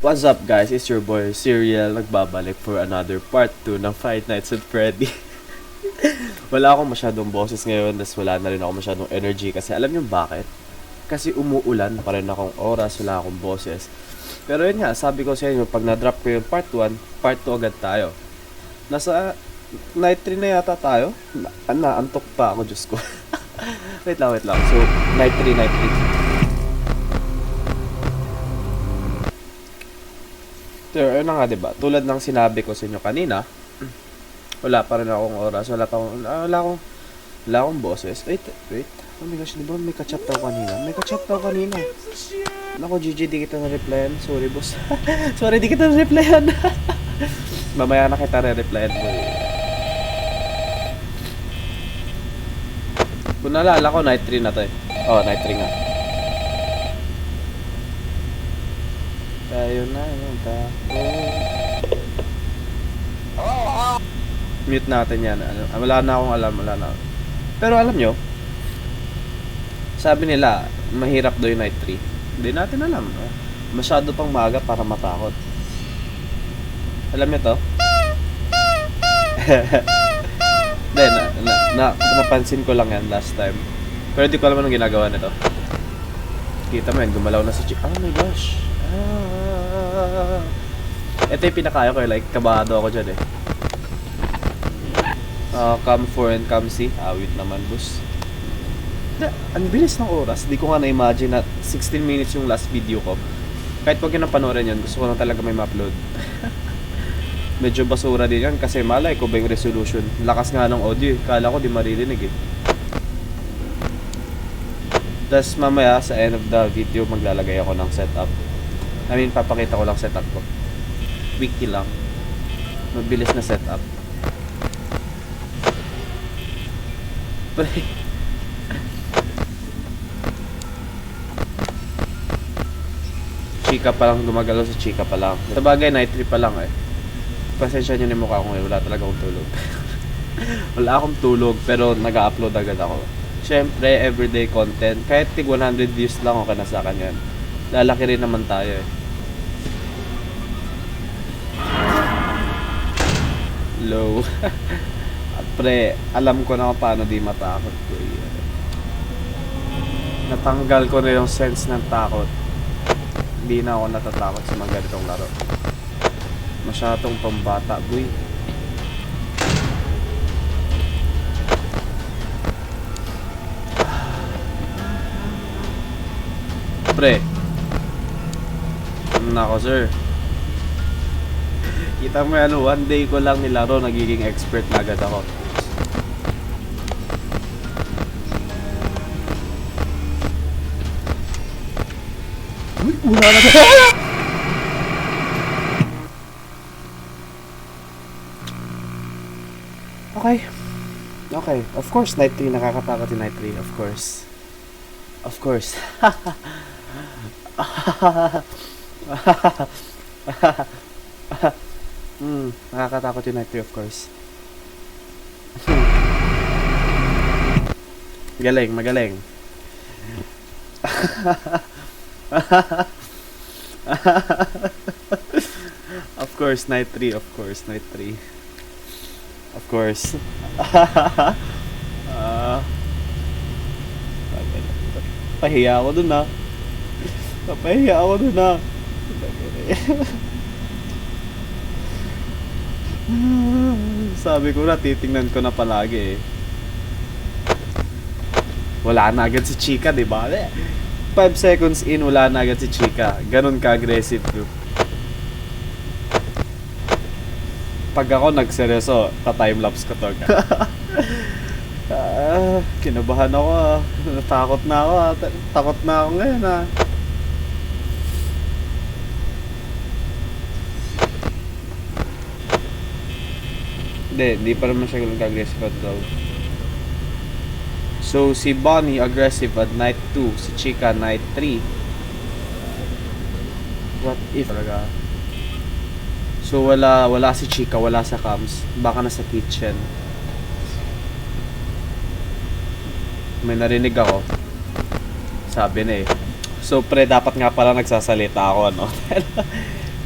What's up guys, it's your boy Serial nagbabalik for another part 2 ng Five Nights at Freddy. Wala akong masyadong boses ngayon, tas wala na rin ako masyadong energy kasi alam niyo bakit? Kasi umuulan pa rin akong oras, wala akong boses. Pero yun nga, sabi ko sa inyo, pag na-drop ko yung part 1, part 2 agad tayo. Nasa night 3 na yata tayo. Naantok pa ako, Diyos ko. wait lang. So, night 3. So, yun na nga, diba? Tulad ng sinabi ko sa inyo kanina, wala pa rin akong oras, wala akong boses. Wait. Oh my gosh, diba may ka-chat daw kanina? Nako, GG, di kita na-replyan. Sorry, boss. Sorry, di kita na-replyan. Mamaya na kita na-replyan, boy. Kung naalala ko, night 3 na to eh. Oh, night 3 nga. Tayo na yung tako. Mute natin yan. Wala na akong alam. Pero alam nyo, sabi nila, mahirap daw yung night 3. Hindi natin alam. Masyado pang maaga para matakot. Alam nyo to? Hindi, napansin ko lang yan last time. Pero di ko alam anong ginagawa nito. Kita mo yan, gumalaw na si Chick. Oh my gosh. Ito yung pinakaya ko eh, like kabado ako dyan eh. Come 4 and come see. Awit naman, boss. Ang bilis ng oras. Di ko nga na-imagine na 16 minutes yung last video ko. Kahit wag yun ang panoorin yun, gusto ko lang talaga may ma-upload. Medyo basura din yan kasi malay ko ba yung resolution. Lakas nga ng audio eh. Kala ko di maririnig eh. Tapos mamaya sa end of the video maglalagay ako ng setup. Papakita ko lang setup ko. Wiki lang. Mabilis na setup. Chika pa lang, gumagalaw sa chika pa lang. Sa bagay, night 3 pa lang eh. Pasensya nyo na yung mukha ko ngayon. Wala talaga akong tulog. Wala akong tulog, pero nag-upload agad ako. Siyempre, everyday content. Kahit tig 100 views lang, okay na sa akin yan. Lalaki rin naman tayo eh. Low. At pre, alam ko na kung paano di matakot ko. Natanggal ko na yung sense ng takot. Hindi na ako natatakot sa mga ganitong laro. Masyadong pambata, boy. Pre. Nako, sir. Kita mo yan, one day ko lang nilaro, nagiging expert na agad ako. Uy, una na. Okay. Of course, night 3. Nakakatakot yung night 3. Of course. Nakakatakot yung night 3, of course. Magaling. Of course, night 3. Of course. Pahiya ako dun ah. Sabi ko na, titingnan ko na palagi eh. Wala na agad si Chika, diba? 5 seconds in, wala na agad si Chika. Ganon ka-aggressive bro. Pag ako nagseryoso, ta-timelapse ko to. Kinabahan ako ah. Takot na ako ngayon ah. Hindi pa naman siya ganun ka-aggressive at daw. So, si Bonnie aggressive at night 2. Si Chika night 3. What if talaga? So, wala si Chika, wala sa cams. Baka nasa kitchen. May narinig ako. Sabi na eh. So pre, dapat nga pala nagsasalita ako, ano?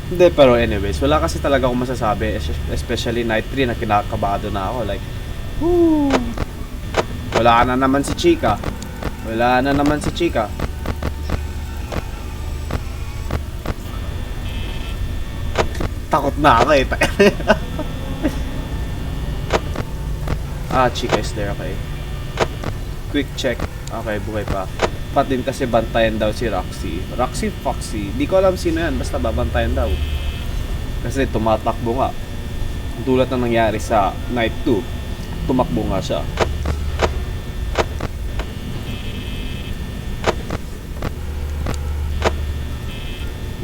Hindi, pero anyways, wala kasi talaga akong masasabi, especially night 3 na kinakabado na ako. Like, whoo! Wala na naman si Chika. Wala na naman si Chika. Takot na ako eh. Chika is there, okay. Quick check. Okay, buhay pa. Dapat din kasi bantayan daw si Roxy. Roxy Foxy. Di ko alam sino yan. Basta babantayan daw. Kasi tumatakbo nga. Tulad na nangyari sa Night 2. Tumakbo nga siya.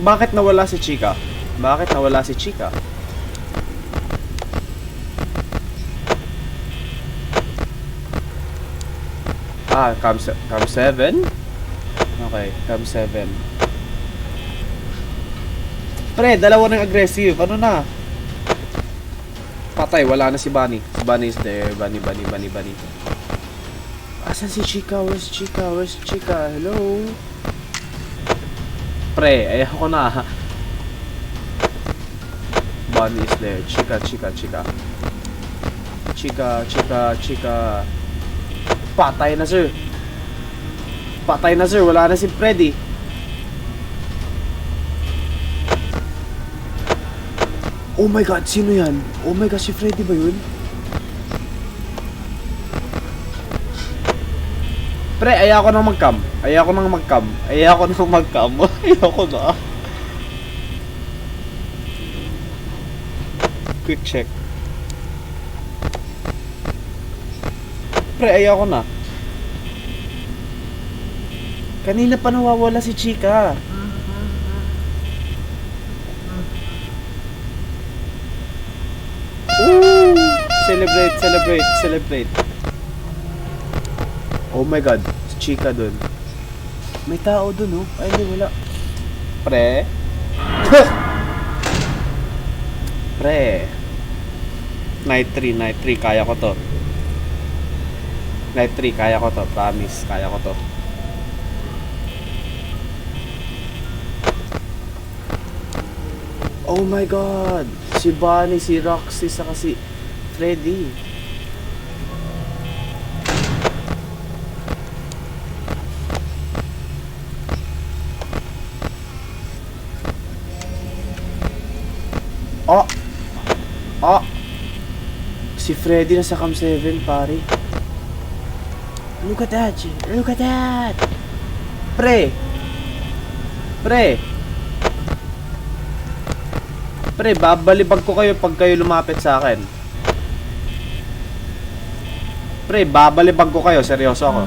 Bakit nawala si Chika? Bakit nawala si Chika? Cam 7? Okay, Cam 7. Pre, dalawa ng aggressive. Ano na? Patay, wala na si Bunny. Si Bunny is there. Bunny. Asan si Chika? Where's Chika? Where's Chika? Hello? Pre, ayoko na. Bunny is there. Chika. Patay na sir. Wala na si Freddy. Oh my god, sino yan? Oh my god, si Freddy ba yun? Pre, ayoko nang mag-cam. Ayoko na. Quick check. Pre, ayoko na. Kanina pa nawawala si Chika. Ooh! Celebrate. Oh my god, si Chika dun. May tao dun, oh. Ay, hindi, wala. Pre. Pre. Night 3, kaya ko to. Night 3, kaya ko to. Promise, kaya ko to. Oh my god! Si Bunny, si Roxy, saka si Freddy. Si Freddy nasa Cam 7, pare. Look at that! Pre, babalibag ko kayo pag kayo lumapit sa akin. Pre, babalibag ko kayo, seryoso ako.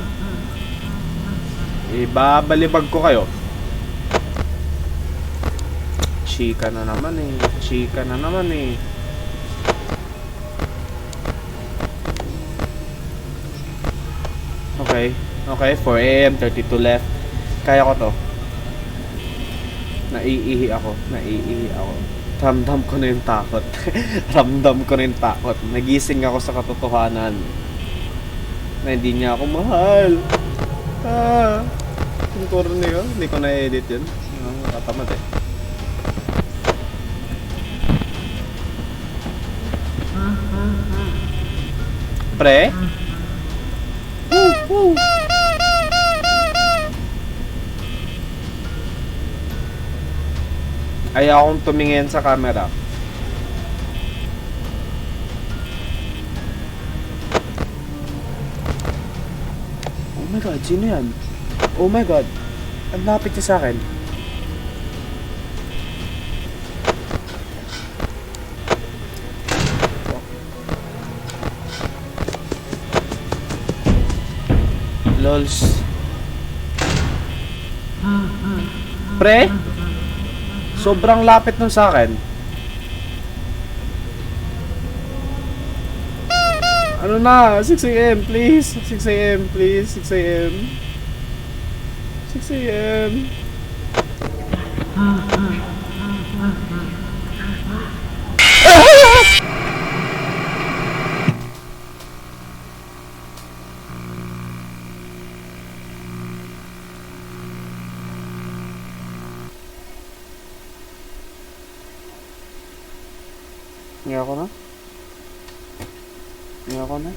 Babalibag ko kayo. Chika na naman eh. Okay, 4 AM, 32 left. Kaya ko to. Naiihi ako. Ramdam ko na yung takot. Nagising ako sa katotohanan na hindi niya ako mahal. Yung tour niyo, hindi ko na-edit yun. Nakatamad eh. Pre? Woo! Ayaw akong tumingin sa camera. Oh my god, sino yan? Oh my god, ang lapit niya sa akin. Lols. Pre? Sobrang lapit nun sa akin. Ano na? 6 AM please. 6 AM please. 6 AM. 6 AM. Ngayon ako na? Ngayon ako na?